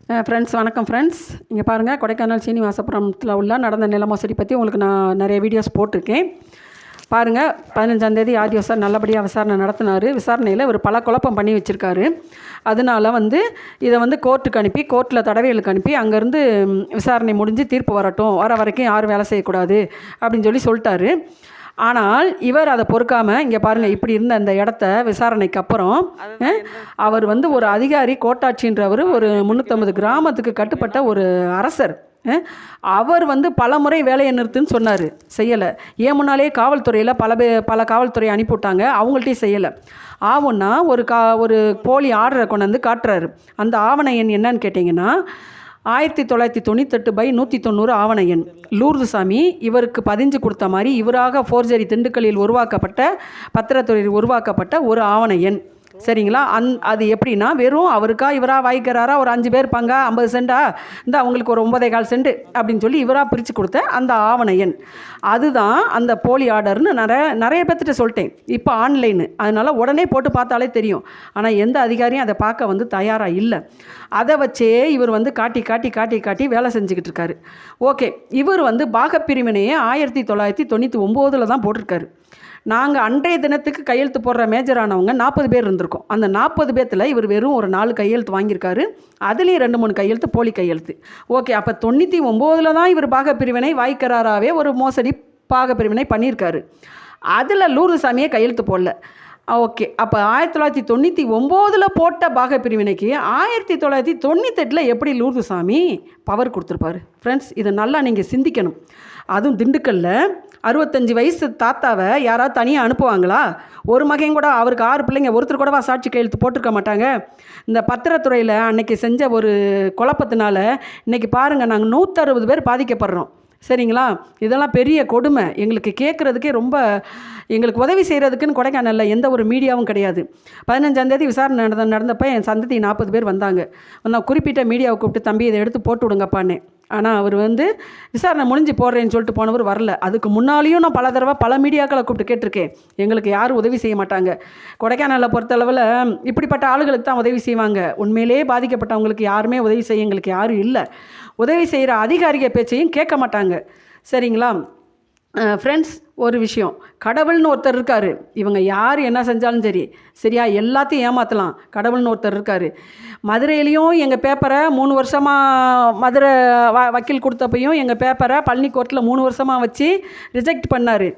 Friends வணக்கம் friends. இங்கே பாருங்கள், கொடைக்கானல் சீனிவாசபுரத்தில் உள்ள நடந்த நில மோசடி பற்றி உங்களுக்கு நான் நிறைய வீடியோஸ் போட்டிருக்கேன். பாருங்கள், 15ஆம் தேதி ஆர்டிஓ நல்லபடியாக விசாரணை நடத்தினார். விசாரணையில் இவர் பல குழப்பம் பண்ணி வச்சுருக்காரு. அதனால் இதை கோர்ட்டுக்கு அனுப்பி, கோர்ட்டில் தடவைகளுக்கு அனுப்பி, அங்கேருந்து விசாரணை முடிஞ்சு தீர்ப்பு வரட்டும், வர வரைக்கும் யாரும் வேலை செய்யக்கூடாது அப்படின்னு சொல்லிட்டாரு. ஆனால் இவர் அதை பொறுக்காமல், இங்கே பாருங்கள், இப்படி இருந்த அந்த இடத்த விசாரணைக்கு அப்புறம் அவர் ஒரு அதிகாரி, கோட்டாட்சின்றவர், ஒரு 350 கிராமத்துக்கு கட்டுப்பட்ட ஒரு அரசர். அவர் பல முறை வேலையை நிறுத்துன்னு சொன்னார், செய்யலை. ஏன் முன்னாலே காவல்துறையில் பல காவல்துறையை அனுப்பிவிட்டாங்க, அவங்கள்ட்டையும் செய்யலை. ஆவுன்னா ஒரு போலி ஆர்டரை கொண்டு காட்டுறாரு. அந்த ஆவண எண் என்னன்னு கேட்டிங்கன்னா 1998/190 ஆவண எண். லூர்துசாமி இவருக்கு பதிஞ்சு கொடுத்த மாதிரி இவராக ஃபோர்ஜரி திண்டுக்கல்லில் உருவாக்கப்பட்ட, பத்திரத்துறையில் உருவாக்கப்பட்ட ஒரு ஆவண எண். சரிங்களா? அது எப்படின்னா, வெறும் அவருக்கா இவராக வாங்கிக்கிறாரா, ஒரு 5 பேர் இருப்பாங்க, 50 சென்டா இந்த அவங்களுக்கு ஒரு 9.25 சென்ட் அப்படின்னு சொல்லி இவராக பிரித்து கொடுத்த அந்த ஆவண எண், அதுதான் அந்த போலி ஆர்டர்னு நிறைய பேர்த்திட்ட சொல்லிட்டேன். இப்போ ஆன்லைனு, அதனால் உடனே போட்டு பார்த்தாலே தெரியும். ஆனால் எந்த அதிகாரியும் அதை பார்க்க தயாராக இல்லை. அதை வச்சே இவர் காட்டி காட்டி காட்டி காட்டி வேலை செஞ்சுக்கிட்டு இருக்காரு. ஓகே, இவர் பாகப்பிரிவினையே 1999 தான் போட்டிருக்காரு. நாங்கள் அன்றைய தினத்துக்கு கையெழுத்து போடுற மேஜரானவங்க 40 பேர் இருந்திருக்கோம். அந்த 40 பேர்த்தில் இவர் வெறும் ஒரு 4 கையெழுத்து வாங்கியிருக்காரு. அதுலேயும் 2-3 கையெழுத்து போலி கையெழுத்து. ஓகே, அப்போ 99 தான் இவர் பாகப்பிரிவினை வாய்க்கிறாராவே ஒரு மோசடி பாகப்பிரிவினை பண்ணியிருக்காரு. அதில் லூர்துசாமியே கையெழுத்து போடல. ஓகே, அப்போ 1999 போட்ட பாகப்பிரிவினைக்கு 1998 எப்படி லூர்துசாமி பவர் கொடுத்துருப்பாரு? ஃப்ரெண்ட்ஸ், இதை நல்லா நீங்கள் சிந்திக்கணும். அதுவும் திண்டுக்கல்ல 65 வயசு தாத்தாவை யாராவது தனியாக அனுப்புவாங்களா? ஒரு மகன் கூட, அவருக்கு 6 பிள்ளைங்க, ஒருத்தர் கூடவா சாட்சி கையெழுத்து போட்டிருக்க மாட்டாங்க? இந்த பத்திரத்துறையில் அன்னைக்கு செஞ்ச ஒரு குழப்பத்தினால இன்றைக்கி பாருங்கள், நாங்கள் 160 பேர் பாதிக்கப்படுறோம். சரிங்களா? இதெல்லாம் பெரிய கொடுமை. எங்களுக்கு கேட்குறதுக்கே ரொம்ப, எங்களுக்கு உதவி செய்கிறதுக்குன்னு கொடைக்கானலில் எந்த ஒரு மீடியாவும் கிடையாது. 15ஆம் தேதி விசாரணை நடந்தப்போ என் சந்ததி 40 பேர் வந்தாங்க. நான் குறிப்பிட்ட மீடியாவை கூப்பிட்டு, தம்பி இதை எடுத்து போட்டு விடுங்கப்பான்னு. ஆனால் அவர் விசாரணை முடிஞ்சு போடுறேன்னு சொல்லிட்டு போனவர் வரல. அதுக்கு முன்னாலேயும் நான் பல தடவை பல மீடியாக்களை கூப்பிட்டு கேட்டிருக்கேன். எங்களுக்கு யாரும் உதவி செய்ய மாட்டாங்க. கொடைக்கானலை பொறுத்தளவில் இப்படிப்பட்ட ஆளுகளுக்கு தான் உதவி செய்வாங்க. உண்மையிலே பாதிக்கப்பட்டவங்களுக்கு யாருமே உதவி செய்ய எங்களுக்கு யாரும் இல்லை. உதவி செய்கிற அதிகாரிக பேச்சையும் கேட்க மாட்டாங்க. சரிங்களா? ஃப்ரெண்ட்ஸ், ஒரு விஷயம், கடவுள்னு ஒருத்தர் இருக்கார். இவங்க யார் என்ன செஞ்சாலும் சரி, சரியா, எல்லாத்தையும் ஏமாற்றலாம். கடவுள்னு ஒருத்தர் இருக்கார். மதுரையிலையும் எங்கள் பேப்பரை 3 வருஷமாக, மதுரை வக்கீல் கொடுத்தப்பையும் எங்கள் பேப்பரை பழனி கோர்ட்டில் 3 வருஷமாக வச்சு ரிஜெக்ட் பண்ணார்.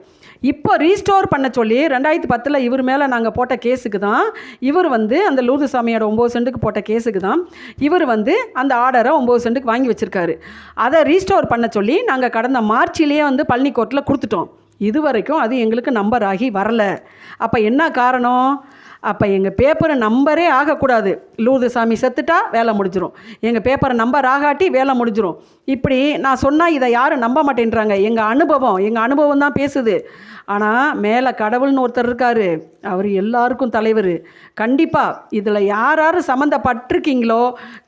இப்போ ரீஸ்டோர் பண்ண சொல்லி 2010 இவர் மேலே நாங்கள் போட்ட கேஸுக்கு தான் இவர் அந்த லூர்துசாமியோட 9 சென்ட்டுக்கு போட்ட கேஸுக்கு தான் இவர் அந்த ஆர்டரை 9 சென்ட்டுக்கு வாங்கி வச்சுருக்காரு. அதை ரீஸ்டோர் பண்ண சொல்லி நாங்கள் கடந்த மார்ச்சிலேயே பழனி கோர்ட்டில் கொடுத்துட்டோம். இது வரைக்கும் அது எங்களுக்கு நம்பர் ஆகி வரலை. அப்போ என்ன காரணம்? அப்போ எங்கள் பேப்பரை நம்பரே ஆகக்கூடாது. லூர்துசாமி செத்துட்டா வேலை முடிஞ்சிடும், எங்கள் பேப்பரை நம்பர் ஆகாட்டி வேலை முடிஞ்சிடும். இப்படி நான் சொன்னால் இதை யாரும் நம்ப மாட்டேன்றாங்க. எங்கள் அனுபவம் தான் பேசுது. ஆனால் மேலே கடவுள்னு ஒருத்தர் இருக்கார், அவர் எல்லாருக்கும் தலைவர். கண்டிப்பாக இதில் யார் சம்மந்தப்பட்டிருக்கீங்களோ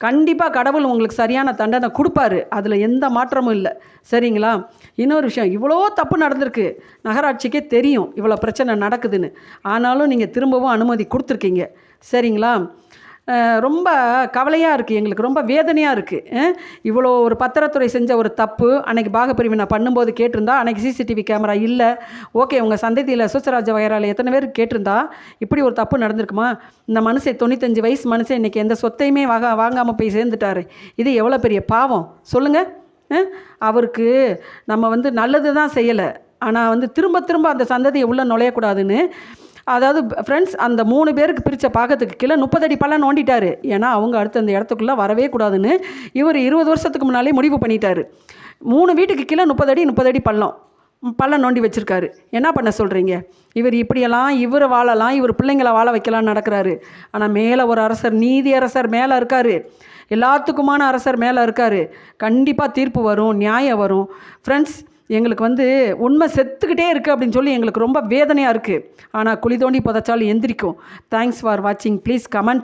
கண்டிப்பாக கடவுள் உங்களுக்கு சரியான தண்டனை கொடுப்பாரு. அதில் எந்த மாற்றமும் இல்லை. சரிங்களா? இன்னொரு விஷயம், இவ்வளோ தப்பு நடந்திருக்கு, நகராட்சிக்கே தெரியும் இவ்வளோ பிரச்சனை நடக்குதுன்னு. ஆனாலும் நீங்கள் திரும்பவும் அனுமதி கொடுத்துருக்கீங்க. சரிங்களா? ரொம்ப கவலையாக இருக்குது, எங்களுக்கு ரொம்ப வேதனையாக இருக்குது. இவ்வளோ ஒரு பத்திரத்துறை செஞ்ச ஒரு தப்பு அன்றைக்கி பாகப்பிரிவினை பண்ணும்போது கேட்டிருந்தா, அன்றைக்கி சிசிடிவி கேமரா இல்லை. ஓகே, உங்கள் சந்ததியில் சூசராஜ வகைரால் எத்தனை பேர் கேட்டிருந்தா இப்படி ஒரு தப்பு நடந்திருக்குமா? இந்த மனுஷன் 95 வயசு மனுஷன் இன்றைக்கி எந்த சொத்தையுமே வாங்காமல் போய் சேர்ந்துட்டாரு. இது எவ்வளோ பெரிய பாவம் சொல்லுங்கள். அவருக்கு நம்ம நல்லது தான் செய்யலை, ஆனால் திரும்ப திரும்ப அந்த சந்ததியை உள்ளே நுழையக்கூடாதுன்னு, அதாவது ஃப்ரெண்ட்ஸ், அந்த 3 பேருக்கு பிரித்த பாகத்துக்கு கீழே 30 அடி பள்ளம் நோண்டிட்டார். ஏன்னா அவங்க அடுத்து அந்த இடத்துக்குள்ளே வரவே கூடாதுன்னு இவர் 20 வருஷத்துக்கு முன்னாலே முடிவு பண்ணிட்டார். 3 வீட்டுக்கு கீழே 30 அடி பள்ளம் நோண்டி வச்சுருக்காரு. என்ன பண்ண சொல்கிறீங்க? இவர் இப்படியெல்லாம் இவர் வாழலாம், இவர் பிள்ளைங்களை வாழ வைக்கலான்னு நடக்கிறாரு. ஆனால் மேலே ஒரு அரசர், நீதி அரசர் மேலே இருக்கார், எல்லாத்துக்குமான அரசர் மேலே இருக்கார். கண்டிப்பாக தீர்ப்பு வரும், நியாயம் வரும். ஃப்ரெண்ட்ஸ், எங்களுக்கு உண்மை செத்துக்கிட்டே இருக்குது அப்படின்னு சொல்லி எங்களுக்கு ரொம்ப வேதனையாக இருக்குது. ஆனால் குழி தோண்டி புதைச்சாலும் எந்திரிக்கும். தேங்க்ஸ் ஃபார் வாட்சிங். Please comment.